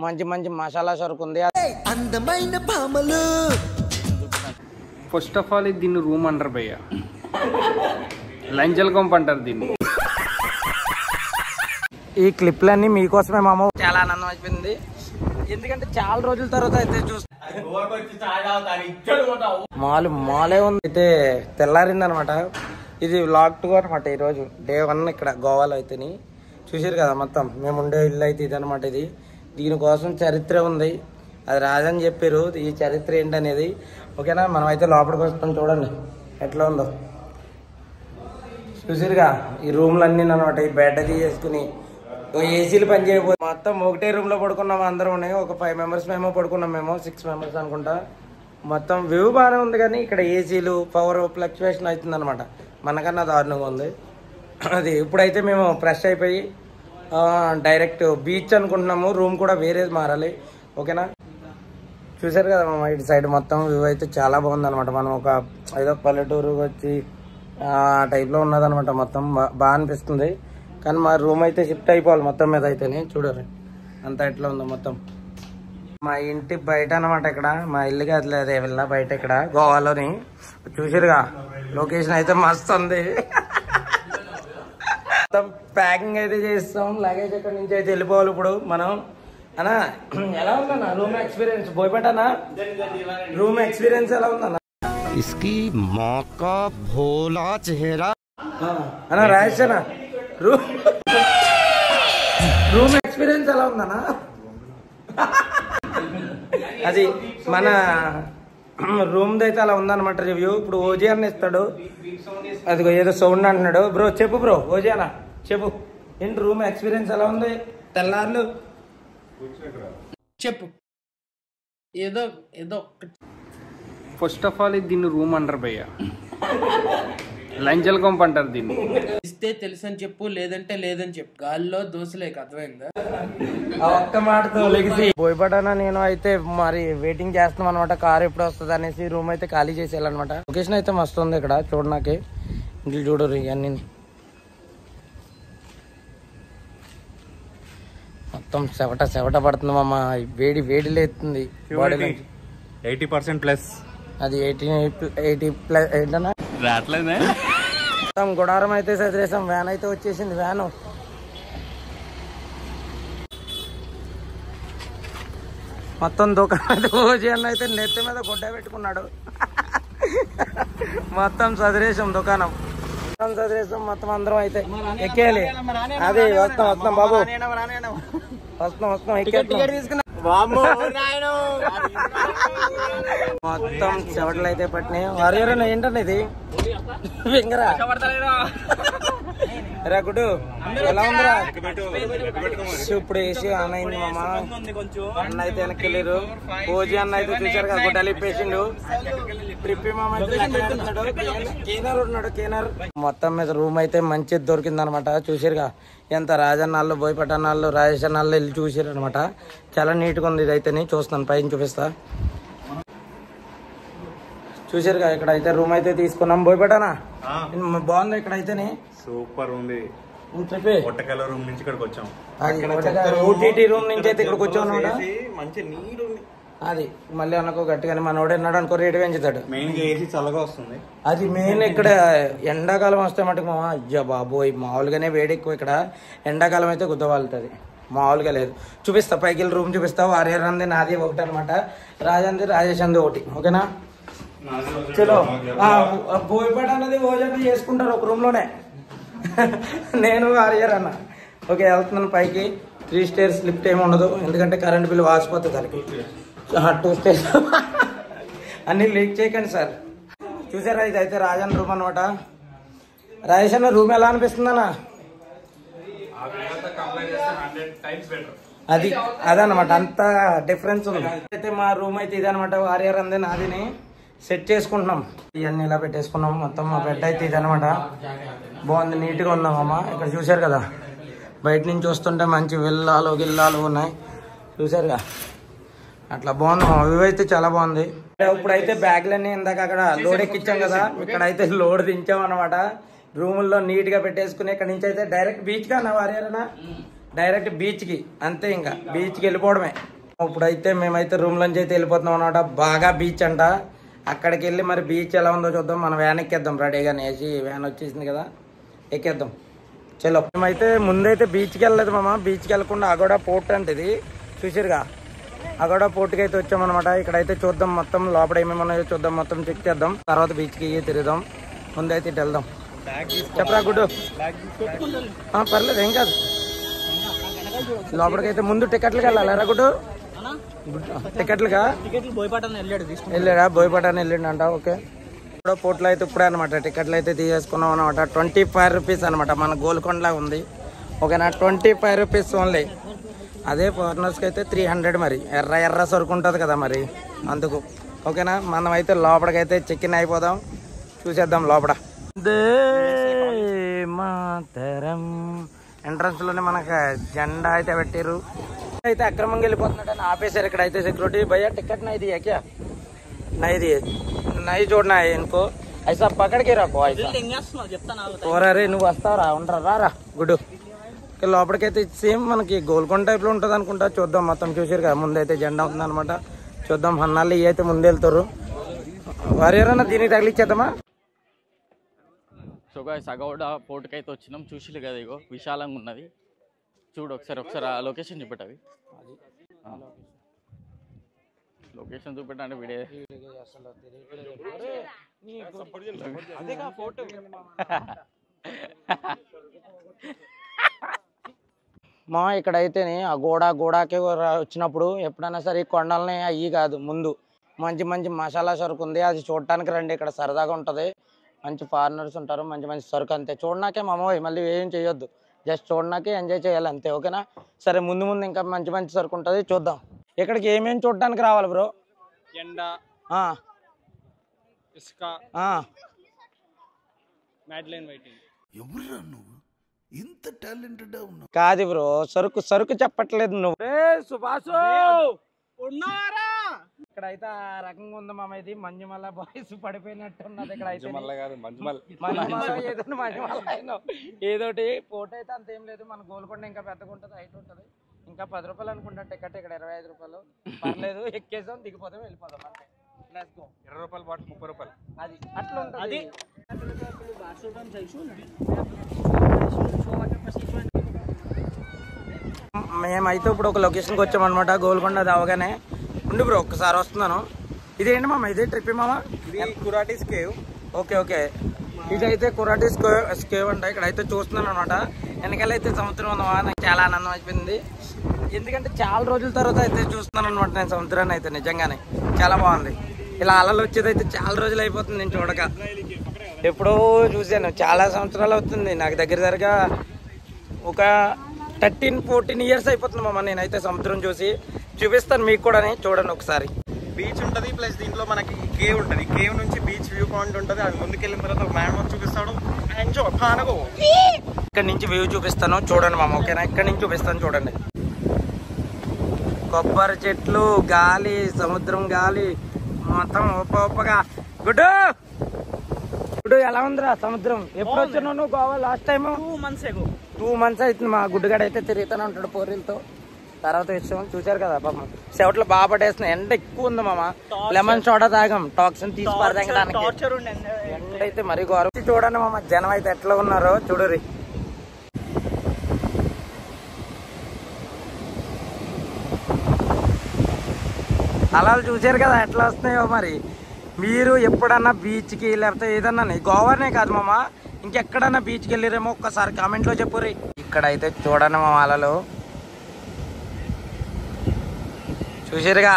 మంచి మంచి మసాలా సరుకు ఉంది. అందమైన భామలు. ఫస్ట్ ఆఫ్ ఆల్ దీన్ని రూమ్ అంటారు భయ్య, లంజల్ కొంప అంటారు దీన్ని. ఈ క్లిప్లన్నీ మీకోసమే మామ. చాలా ఆనందం అయిపోయింది, ఎందుకంటే చాలా రోజుల తర్వాత అయితే మాలే ఉంది. అయితే తెల్లారింది అనమాట. ఇది వ్లాగ్ 2 అనమాట. ఈరోజు డే 1 ఇక్కడ గోవాలో అయితే చూసారు కదా. మొత్తం మేము ఉండే ఇల్లు అయితే ఇది అనమాట. ఇది దీనికోసం చరిత్ర ఉంది, అది రాజని చెప్పారు ఈ చరిత్ర ఏంటనేది. ఓకేనా, మనం అయితే లోపలికి వస్తాం. చూడండి ఎట్లా ఉందో చూసారుగా. ఈ రూమ్లన్నీ అనమాట. ఈ బెడ్ అది చేసుకుని ఏసీలు పని చేయబోదు. మొత్తం ఒకటే రూమ్ లో పడుకున్నాం అందరం. ఉన్నాయి ఒక 5 మెంబర్స్ మేము పడుకున్నాం, మేము 6 మెంబర్స్ అనుకుంటా. మొత్తం వ్యూ బాగానే ఉంది, కానీ ఇక్కడ ఏసీలు పవర్ ఫ్లక్చువేషన్ అవుతుంది అనమాట. మనకన్నా దారుణంగా ఉంది అది. ఇప్పుడైతే మేము ఫ్రెష్ అయిపోయి డైరెక్ట్ బీచ్ అనుకుంటున్నాము. రూమ్ కూడా వేరేది మారాలి. ఓకేనా, చూసారు కదా మా ఇటు సైడ్ మొత్తం వ్యూ అయితే చాలా బాగుంది అనమాట. మనం ఒక ఏదో పల్లెటూరు వచ్చి ఆ టైప్లో ఉన్నదనమాట. మొత్తం బాగా అనిపిస్తుంది. కానీ మా రూమ్ అయితే షిఫ్ట్ అయిపోవాలి మొత్తం మీద అయితేనే. చూడరు అంతా ఎట్లా ఉందో మొత్తం. మా ఇంటి బయట అనమాట. ఇక్కడ మా ఇల్లుకి అట్లేదు వెళ్ళా బయట ఇక్కడ గోవాలోని. చూసారుగా లొకేషన్ అయితే మస్తు ఉంది. మొత్తం ప్యాకింగ్ అయితే చేస్తాం. లగేజ్ ఇక్కడ నుంచి అయితే వెళ్ళిపోవాలి ఇప్పుడు మనం. అన్నా ఎలా ఉందన్నా రూమ్ ఎక్స్పీరియన్స్? బోయపేటనా రూమ్ ఎక్స్పీరియన్స్ ఎలా ఉందన్నా? इसकी माँ का भोला चेहरा. అన్నా రాజేష్ అన్న రూమ్ ఎక్స్పీరియన్స్ ఎలా ఉందన్నా? అది మన రూమ్ అయితే అలా ఉందన్నమాట రివ్యూ. ఇప్పుడు ఓజీ అన్న ఇస్తాడు. అది ఏదో సౌండ్ అంటున్నాడు. బ్రో చెప్పు బ్రో, ఓజీ అన్న చెప్పు ఏంటి రూమ్ ఎక్స్పీరియన్స్ ఎలా ఉంది? తెల్లార్లు చెప్పు ఏదో ఏదో. ఫస్ట్ ఆఫ్ ఆల్ దీన్ని రూమ్ అంటారు భయ్య, లంజల్ కొంప అంటారు దీన్ని. ఇస్తే తెలుసని చెప్పు, లేదంటే లేదని చెప్పు. గాల్లో దోశలేక అర్థమైందా? ఒక్క మాటతో లెగిసి పోయిపడానా. నేను అయితే మరి వెయిటింగ్ చేస్తున్నాం అనమాట, కార్ ఎప్పుడు వస్తుంది అనేసి. రూమ్ అయితే ఖాళీ చేసేయాలన్నమాట. లొకేషన్ అయితే మస్తు ఉంది ఇక్కడ చూడడానికి. ఇంట్లో చూడరు ఇవన్నీ మొత్తం చెవట పడుతుంది మామ. వేడి వేడి లేస్తుంది బాడీలో. 80% ప్లస్. అది 80 ప్లస్ ఏంటన్నా రావట్లేదే. మొత్తం గుడారం అయితే చదివేసాం. వ్యాన్ అయితే వచ్చేసింది. వ్యాను మొత్తం దుకాణం ఓజీ అన్న అయితే నెత్తి మీద గుడ్డ పెట్టుకున్నాడు. మొత్తం చదివేసాం దుకాణం. చదివేసాం మొత్తం అందరం అయితే ఎక్కేయాలి. అది వస్తాం బాబు, వస్తాం ఎక్కేస్తాం. మొత్తం చెవటలు అయితే పట్టినాయి. వారియర్ ఏంటండి ఇది వింగరా రా గుడ్డు ఎలా ఉందిరా? ఇప్పుడు వేసి ఆన్ అయింది మామ. అన్న అయితే వెనక్కి వెళ్ళారు. ఓజీ అన్న అయితే చూసారు కదా గుడ్డలు ఇప్పేసిండు. ట్రిప్పి మామ కేనర్ ఉన్నాడు. కేనర్ మొత్తం మీద రూమ్ అయితే మంచిది దొరికింది అనమాట. చూసారుగా ఎంత రాజన్నాళ్ళు బోయపట్టన్నాళ్ళు రాజేష్ అన్నాళ్ళు వెళ్ళి చూసారు అనమాట. చాలా నీట్గా ఉంది. ఇది అయితే చూస్తాను పైన చూపిస్తా. చూసారుగా ఇక్కడ అయితే రూమ్ అయితే తీసుకున్నాం. బోయపట్టానా బాగుంది ఇక్కడ అయితేనే. సూపర్ ఉంది. ఒట్టకల రూమ్ నుంచి ఇక్కడికి వచ్చాం. ఓటీటీ రూమ్ నుంచి అయితే ఇక్కడికి వచ్చాం. మంచి నీట్ ఉంది. అది మళ్ళీ అనుకో గట్టిగానే మనోడు ఎన్నాడు అనుకో రేటు పెంచుతాడు. మెయిన్ గా ఏసీ చల్లగా వస్తుంది. అది మెయిన్. ఇక్కడ ఎండాకాలం వస్తే మటుకు మామ అయ్యా బాబోయ్ మామూలుగానే వేడి ఎక్కువ. ఇక్కడ ఎండాకాలం అయితే గుద్దవాలుతుంది, మామూలుగా లేదు. చూపిస్తా పైకి వెళ్ళి రూమ్ చూపిస్తా. వారియర్ అంది నాది ఒకటి అనమాట, రాజంది రాజేష్ అంది ఒకటి. ఓకేనా చలో. బోయపాట అన్నది ఓజీ చేసుకుంటారు ఒక రూమ్ లోనే. నేను వారియర్ అన్న. ఓకే వెళ్తున్నాను పైకి. 3 స్టేర్స్ లిఫ్ట్ ఏమి ఉండదు, ఎందుకంటే కరెంట్ బిల్ వాసిపోతుంది దానికి. 2 స్టేర్స్ అన్ని లీక్ చేయకండి సార్. చూసారా ఇది అయితే రాజన్ రూమ్ అనమాట. రాజేష్ అన్న రూమ్ ఎలా అనిపిస్తుందన్నా? అది అదనమాట, అంత డిఫరెన్స్ ఉంది. అయితే మా రూమ్ అయితే ఇదనమాట. వారియర్ అందే నాదిని సెట్ చేసుకుంటున్నాం. ఇవన్నీ ఇలా పెట్టేసుకున్నాం. మొత్తం మా బెడ్ అయితే ఇదనమాట. బాగుంది, నీట్గా ఉందామమ్మ. ఇక్కడ చూసారు కదా బయట నుంచి వస్తుంటే మంచి గిల్లాలు ఉన్నాయి. చూసారుగా అట్లా బాగుంది. వ్యూ అయితే చాలా బాగుంది. ఇప్పుడైతే బ్యాగ్లన్నీ ఇందాక అక్కడ లోడ్ ఎక్కించాం కదా, ఇక్కడైతే లోడ్ దించాం అనమాట. రూముల్లో నీట్ గా పెట్టేసుకుని ఇక్కడ నుంచి అయితే డైరెక్ట్ బీచ్ గా నా వారియర్నా డైరెక్ట్ బీచ్కి, అంతే. ఇంకా బీచ్కి వెళ్ళిపోవడమే. ఇప్పుడైతే మేమైతే రూమ్లోంచి అయితే వెళ్ళిపోతున్నాం అనమాట. బాగా బీచ్ అంట. అక్కడికి వెళ్ళి మరి బీచ్ ఎలా ఉందో చూద్దాం. మనం వ్యాన్ ఎక్కేద్దాం, రెడీగా వేసి వ్యాన్ వచ్చేసింది కదా, ఎక్కేద్దాం. చలో. మేమైతే ముందైతే బీచ్కి వెళ్ళలేదు మామ. బీచ్కి వెళ్ళకుండా అగోడా పోర్ట్ అంటే ఇది చూసిరుగా, అగోడా పోర్ట్కి అయితే వచ్చామన్నమాట. ఇక్కడైతే చూద్దాం మొత్తం లోపల ఏమేమి ఉన్నాయో చూద్దాం, మొత్తం చెక్ చేద్దాం. తర్వాత బీచ్కి తిరుగుదాం. ముందైతే ఇటు వెళ్దాం. చెప్పరా గుడ్డు? పర్లేదు, ఏం కాదు. లోపలికైతే ముందు టికెట్లకి వెళ్ళాలి గుడ్డు. టికెట్లుగా వెళ్ళాడా? బోయపాటాన్ని వెళ్ళిండంట. ఓకే. ఇప్పుడు పోర్ట్లో అయితే ఇప్పుడే అనమాట టికెట్లు అయితే తీసేసుకున్నాం అనమాట. 25 రూపీస్ అనమాట. మన గోల్కొండలా ఉంది. ఓకేనా? 25 రూపీస్ ఓన్లీ. అదే ఫారినర్స్కి అయితే 300. మరి ఎర్ర సరుకు ఉంటుంది కదా మరి, అందుకు. ఓకేనా? మనం అయితే లోపలికైతే చెక్ ఇన్ అయిపోదాం. చూసేద్దాం లోపల. మాతరం ఎంట్రన్స్ లోనే మనకు జెండా అయితే పెట్టారు. అయితే అక్రమంగా వెళ్ళిపోతున్నట్టు ఆపేశారు ఇక్కడ అయితే సెక్యూరిటీ. భయ్యా టికెట్ నై దియా క్యా? నై దియే, నై చూడనా ఇన్కో ఐసా పక్కడికి రాకో. ఓరే నువ్వు వస్తావురా? ఉండరా రా గుడ్డు. లోపలికైతే సేమ్ మనకి గోల్కొండ టైప్ లో ఉంటుంది అనుకుంటా. చూద్దాం. మొత్తం చూసారు కదా, ముందైతే జెండా ఉంది అనమాట. చూద్దాం. హన్నాళ్ళు ఇవి అయితే ముందు వెళ్తారు. వారు ఎవరన్నా దీనికి తగిలిచ్చేద్దామా? సో గాయ్స్ అగౌడా పోర్టుకి అయితే వచ్చినాం. చూసిలు కదా, ఇగో విశాలంగా ఉన్నది. చూడు ఒకసారి ఆ లొకేషన్ చూపెట్టవి. లొకేషన్ చూపెట్టండి వీడే. మా ఇక్కడైతే ఆ గోడాకి వచ్చినప్పుడు ఎప్పుడైనా సరే కొండలని అయ్యి కాదు, ముందు మంచి మంచి మసాలా సరుకు ఉంది, అది చూడటానికి రండి. ఇక్కడ సరదాగా ఉంటుంది. మంచి ఫారినర్స్ ఉంటారు, మంచి మంచి సరుకు. అంతే. చూడడాకే మామూలు, మళ్ళీ ఏం చేయొద్దు. జస్ట్ చూడడాకే ఎంజాయ్ చేయాలి అంతే. ఓకేనా? సరే, ముందు ఇంకా మంచి మంచి సరుకు ఉంటుంది, చూద్దాం. ఇక్కడికి ఏమేమి చూడటానికి రావాలి బ్రో? ఎండ, ఇసుక, మ్యాడ్లైన్ వెయిటింగ్. ఎవరురా నువ్వు? ఇంత టాలెంటెడ్ ఉన్నావు? కాదు బ్రో, సరుకు చెప్పట్లేదు నువ్వు. సుభాష్ ఇక్కడైతే ఆ రకంగా ఉంది మామ. ఇది మంజుమల్ల బాయ్స్ పడిపోయినట్టు ఉన్నది. ఇక్కడ అయితే ఏదోటి పోటీ అయితే అంత ఏం లేదు. మన గోల్కొండ ఇంకా పెద్దగా ఉంటుంది, హైట్ ఉంటుంది. ఇంకా 10 రూపాయలు అనుకుంటా టికెట్. ఇక్కడ 25 రూపాయలు. పర్లేదు, ఎక్కేసాం, దిగిపోతాం, వెళ్ళిపోతాం అంతే. 20 రూపాయలు బాట్ 30 రూపాయలు. అది అట్లా ఉంటుంది. మేమైతే ఇప్పుడు ఒక లొకేషన్కి వచ్చామన్నమాట. గోల్కొండ దావగానే ఉండి బ్రో, ఒక్కసారి వస్తున్నాను. ఇదేంటి మామ? ఇదే ట్రిప్ మామ? ఇది కురాటీస్ కేవ్. ఓకే. ఇదైతే కురాటీస్ కేవ్ అంట. ఇక్కడైతే చూస్తున్నాను అనమాట. వెనకాలైతే సముద్రం ఉందమ్మా. నాకు చాలా ఆనందం అయిపోయింది. ఎందుకంటే చాలా రోజుల తర్వాత అయితే చూస్తున్నాను అనమాట నేను సముద్రాన్ని. అయితే నిజంగానే చాలా బాగుంది. ఇలా అలలు వచ్చేది అయితే చాలా రోజులు అయిపోతుంది నేను చూడక. ఎప్పుడో చూశాను, చాలా సంవత్సరాలు అవుతుంది. నాకు దగ్గరగా ఒక 13-14 ఇయర్స్ అయిపోతుంది మామ నేనైతే సముద్రం చూపిస్తాను మీకు కూడా. చూడండి ఒకసారి. బీచ్ ఉంటుంది, ప్లస్ దీంట్లో మనకి కేవ్ ఉంటుంది. కేవ్ నుంచి బీచ్ వ్యూ పాయింట్ ఉంటుంది. అది ముందుకెళ్ళిన తర్వాత ఒక మ్యాన్ చూపిస్తాడు. ఎంజాయ్ పానగో. ఇక్కడ నుంచి వ్యూ చూపిస్తాను చూడండి మామ. ఓకేనా? ఇక్కడ నుంచి చూపిస్తాను చూడండి. కొబ్బరి చెట్లు, గాలి, సముద్రం గాలి మొత్తం ఒప్పగా. గుడ్డు ఎలా ఉందిరా సముద్రం? ఎప్పుడు వచ్చాను నువ్వు గోవా లాస్ట్ టైం? 2 months అవుతుంది. మా గుడ్డుగాడు అయితే తిరుగుతూనే ఉంటాడు పోరీలతో. తర్వాత విషయం చూసారు కదా పాపం, చెవట్లో బాగా పట్టేస్తున్నాయి. ఎండ ఎక్కువ ఉంది మామ. లెమన్ సోడా తాగాం టాక్సిన్ తీసి పారదానికి. ఎండ అయితే మరీ ఘోరం. చూడండి మామ, జనం అయితే ఎట్లా ఉన్నారో చూడరి. అలలు చూసారు కదా ఎట్లా వస్తున్నాయో. మరి మీరు ఎప్పుడన్నా బీచ్కి లేకపోతే ఏదన్నా, గోవానే కాదు మామ, ఇంకెక్కడన్నా బీచ్కి వెళ్ళిరేమో ఒక్కసారి కామెంట్లో చెప్పుర్రి. ఇక్కడైతే చూడండి మామ అలలు చూసారుగా.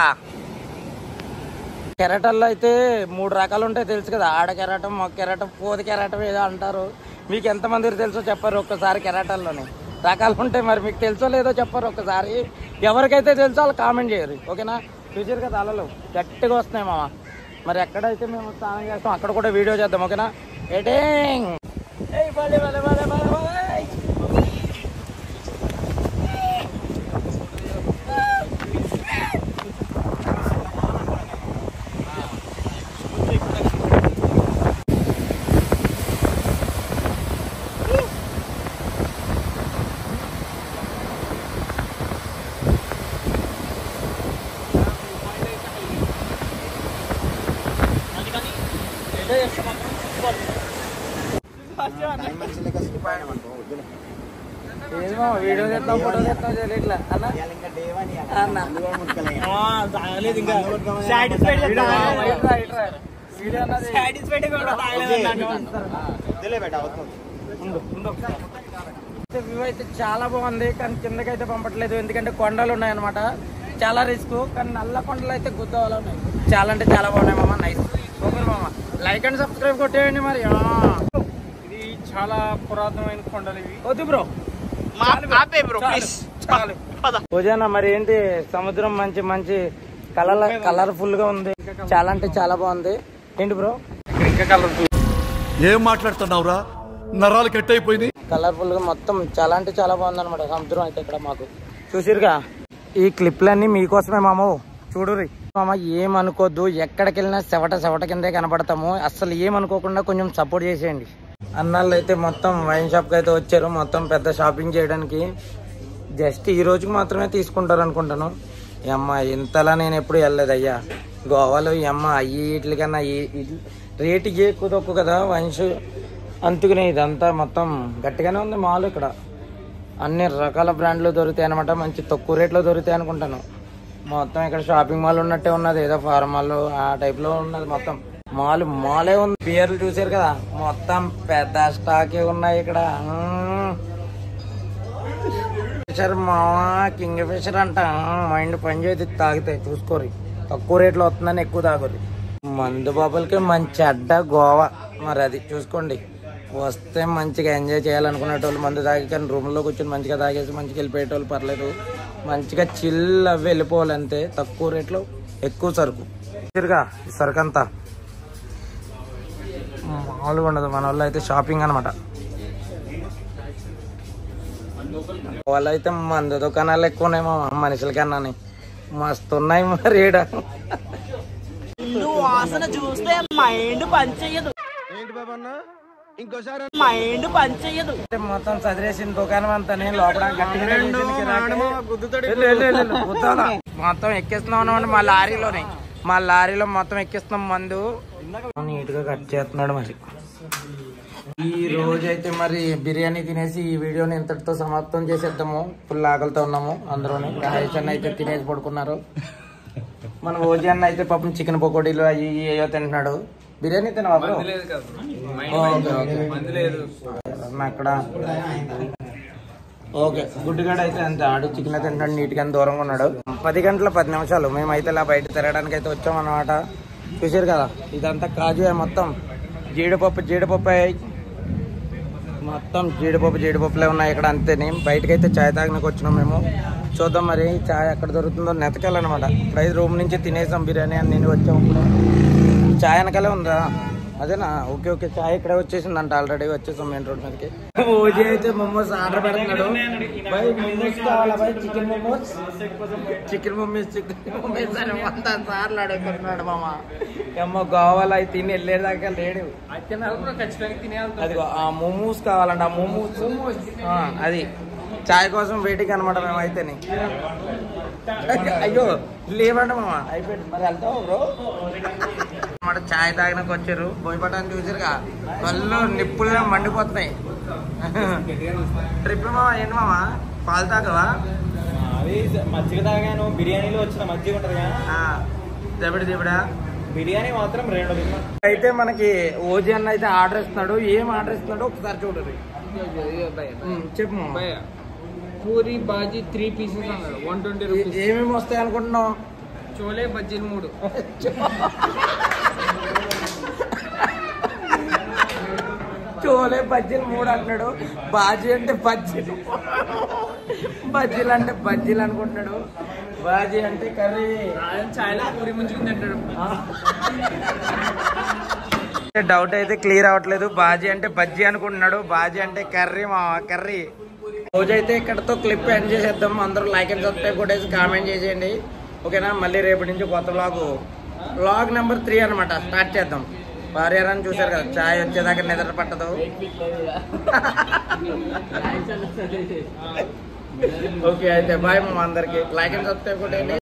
కెరటల్లో అయితే 3 రకాలు ఉంటాయి తెలుసు కదా. ఆడ కెరటం, మొక్క కెరటం, పోది కెరటం ఏదో అంటారు. మీకు ఎంతమందికి తెలుసో చెప్పారు ఒక్కసారి. కెరటల్లోనే రకాలు ఉంటాయి. మరి మీకు తెలుసో లేదో చెప్పారు ఒక్కసారి. ఎవరికైతే తెలుసో వాళ్ళు కామెంట్ చేయరు. ఓకేనా? చూసారు కదా అలలు గట్టిగా వస్తున్నాయి మామ. మరి ఎక్కడైతే మేము స్నానం చేస్తాం అక్కడ కూడా వీడియో చేద్దాం. ఓకేనా? ఎటింగ్ వీడియో చేస్తాం ఫోటో చేస్తాం ఇట్లా అన్న వ్యూ అయితే చాలా బాగుంది, కానీ కిందకైతే పంపట్లేదు ఎందుకంటే కొండలు ఉన్నాయన్నమాట. చాలా రిస్క్, కానీ నల్ల కొండలు అయితే గుద్దవాళ్ళు ఉన్నాయి. చాలా అంటే చాలా బాగున్నాయి మామ. నైస్ సూపర్ మామ. లైక్ అండ్ సబ్స్క్రైబ్ కొట్టేయండి మరి. ఇది చాలా పురాతనమైన కొండలు ఇవి. వద్దు బ్రో, పూజానా మరి ఏంటి సముద్రం మంచి మంచి కలర్ఫుల్ గా ఉంది. చాలా అంటే చాలా బాగుంది. ఏంటి బ్రో ఇంకా కలర్ఫుల్. ఏం మాట్లాడుతున్నావురా? నరాలు కట్ అయిపోయింది. కలర్ఫుల్ గా మొత్తం చాలా అంటే చాలా బాగుంది అనమాట సముద్రం అయితే ఇక్కడ మాకు. చూసిరుగా ఈ క్లిప్లన్నీ మీకోసమే మామ. చూడురి మామ, ఏమనుకోద్దు, ఎక్కడికి వెళ్ళినా చెవట కిందే కనపడతాము. అస్సలు ఏమనుకోకుండా కొంచెం సపోర్ట్ చేసేయండి. అన్నాళ్ళు అయితే మొత్తం వైన్ షాప్ కి అయితే వచ్చారు, మొత్తం పెద్ద షాపింగ్ చేయడానికి. జస్ట్ ఈ రోజుకి మాత్రమే తీసుకుంటారు అనుకుంటాను. అమ్మ ఇంతలా నేను ఎప్పుడు వెళ్ళలేదు అయ్యా గోవాలో. అమ్మ వీటికన్నా రేటు ఎక్కువ తక్కువ కదా వైన్స్, అందుకనే ఇదంతా మొత్తం గట్టిగానే ఉంది మాల్. ఇక్కడ అన్ని రకాల బ్రాండ్లు దొరుకుతాయి అనమాట, మంచి తక్కువ రేట్లో దొరుకుతాయి అనుకుంటాను. మొత్తం ఇక్కడ షాపింగ్ మాల్ ఉన్నట్టే ఉన్నది, ఏదో ఫార్మ్ మాల్ ఆ టైప్ లో ఉన్నది. మొత్తం మాలే ఉంది. బియర్లు చూసారు కదా, మొత్తం పెద్ద స్టాకే ఉన్నాయి ఇక్కడ. ఫిషర్ మావా, కింగ్ ఫిషర్ అంట. మైండ్ పని చేసి తాగితే చూసుకోరు, తక్కువ రేట్లో వస్తుందని ఎక్కువ తాగురు. మందు బాబులకి మంచి అడ్డ గోవా మరి, అది చూసుకోండి. వస్తే మంచిగా ఎంజాయ్ చేయాలనుకునేటోళ్ళు మందు తాగి, కానీ రూమ్లో కూర్చొని మంచిగా తాగేసి మంచిగా వెళ్ళిపోయేటోళ్ళు పర్లేదు. మంచిగా చిల్ అవి వెళ్ళిపోవాలి అంతే, తక్కువ రేట్లో ఎక్కువ సరుకు. తిరిగా ఈ సరుకు అంతా మామూలుగా ఉండదు. మన వాళ్ళు అయితే షాపింగ్ అనమాట. వాళ్ళు అయితే మందు దుకాణాలు ఎక్కువ ఉన్నాయి మా మనుషుల కన్నా, మస్తు ఉన్నాయి మరి. ఈడ వాసన చూస్తే మైండ్ పనిచేయదు. ఏంటి బాబన్న ఇంకోసారి మైండ్ పనిచేయదు. మొత్తం చదివేసిన దుకాణం అంతా నేను లోపల మొత్తం ఎక్కిస్తున్నాం మా లారీలో మొత్తం ఎక్కిస్తున్నాం మందు. నీట్ గా కట్ చేస్తున్నాడు మరి. ఈ రోజు అయితే మరి బిర్యానీ తినేసి ఈ వీడియోని ఇంతటితో సమాప్తం చేసేద్దాము. ఫుల్ ఆకలితో ఉన్నాము అందరూని. రాజేష్ అన్న అయితే తినేసి పడుకున్నారు. మన ఓజీ అన్న అయితే పాపం చికెన్ పకోడీలు అవి ఏయో తింటున్నాడు. బిర్యానీ తినవా బ్రో? అక్కడ ఓకే గుడ్డుగాడు అయితే అంతే, ఆడు చికెన్ తింటాడు నీట్ గా దూరంగా ఉన్నాడు. 10 గంటల 10 నిమిషాలు మేమైతే ఇలా బయట తిరగడానికి అయితే వచ్చాం అన్నమాట. చూసారు కదా ఇదంతా కాజు, మొత్తం జీడిపప్పు మొత్తం జీడిపప్పులే ఉన్నాయి ఇక్కడ అంతేని. బయటకైతే చాయ్ తాగడానికి వచ్చినాం మేము. చూద్దాం మరి చాయ్ ఎక్కడ దొరుకుతుందో నెతకాలన్నమాట. ఇప్పుడైతే రూమ్ నుంచి తినేసాం బిర్యానీ అని నేను వచ్చాము. ఇప్పుడు చాయ్ వెనకాలే ఉందా? అదేనా? ఓకే చాయ్ ఇక్కడే వచ్చేసిందంట, ఆల్రెడీ వచ్చేసాం మెయిన్ రోడ్ మీదకి. ఓజీ అయితే మోమోస్ ఆర్డర్ పెడుతున్నాడు. మోమోస్ కావాలా బై? చికెన్ మోమోస్ అని 100 సార్లు అడుగుతున్నాడు మామ. ఏమో గోవాలో అయితే తిని వెళ్ళేదాకా లేడు. అదిగో ఆ మోమోస్ కావాలంట, ఆ మోమోస్ అది చాయ్ కోసం వెయిటింగ్ అనమాట మేమైతే. అయ్యో లేవంట మామ, అయిపోయింది మరి. వెళ్తావు బ్రో? చాయ్ తాగినాక వచ్చారు. భోజపటాన్ని చూసారుగా, కళ్ళు నిప్పులుగా మండిపోతున్నాయి. ట్రిప్ మామ ఏంటి మామ? పాలు తాగవా? మజ్జిగ తాగాను. బిర్యానీలో వచ్చిన మజ్జిగ ఉంటది దెబడా బిర్యానీ మాత్రం 2 అయితే మనకి ఓజీ అన్న అయితే ఆర్డర్ ఇస్తున్నాడు. ఏం ఆర్డర్ ఇస్తున్నాడో ఒకసారి చూడండి. చెప్పు మామ. పూరి బాజీ 3 పీసెస్ అన్నాడు, 120 రూపీస్. ఏమేమి వస్తాయి అనుకుంటున్నావు? చోలే బజ్జీలు 3. చోలే బజ్జీలు 3 అంటున్నాడు. బాజీ అంటే బజ్జీలు, బజ్జీలు అంటే బజ్జీలు అనుకుంటున్నాడు. బాజీ అంటే కర్రీ. చాయ్లో పూరి ముంచుకుని తింటాడు. డౌట్ అయితే క్లియర్ అవ్వట్లేదు. బాజీ అంటే బజ్జీ అనుకుంటున్నాడు, బాజీ అంటే కర్రీ మా కర్రీ. రోజైతే ఇక్కడతో క్లిప్ ఎండ్ చేసేద్దాం. అందరూ లైక్ అండ్ సబ్స్క్రైబ్ కొట్టేసి కామెంట్ చేసేయండి ఓకేనా. మళ్ళీ రేపటి నుంచి కొత్త వ్లాగ్ నెంబర్ 3 అనమాట స్టార్ట్ చేద్దాం. భార్యారాన్ని చూసారు కదా, చాయ్ వచ్చేదాకా నిద్ర పట్టదు. ఓకే అయితే బాయ్ మా అందరికి. లైక్ అండ్ సబ్స్క్రైబ్ కొట్టేయండి.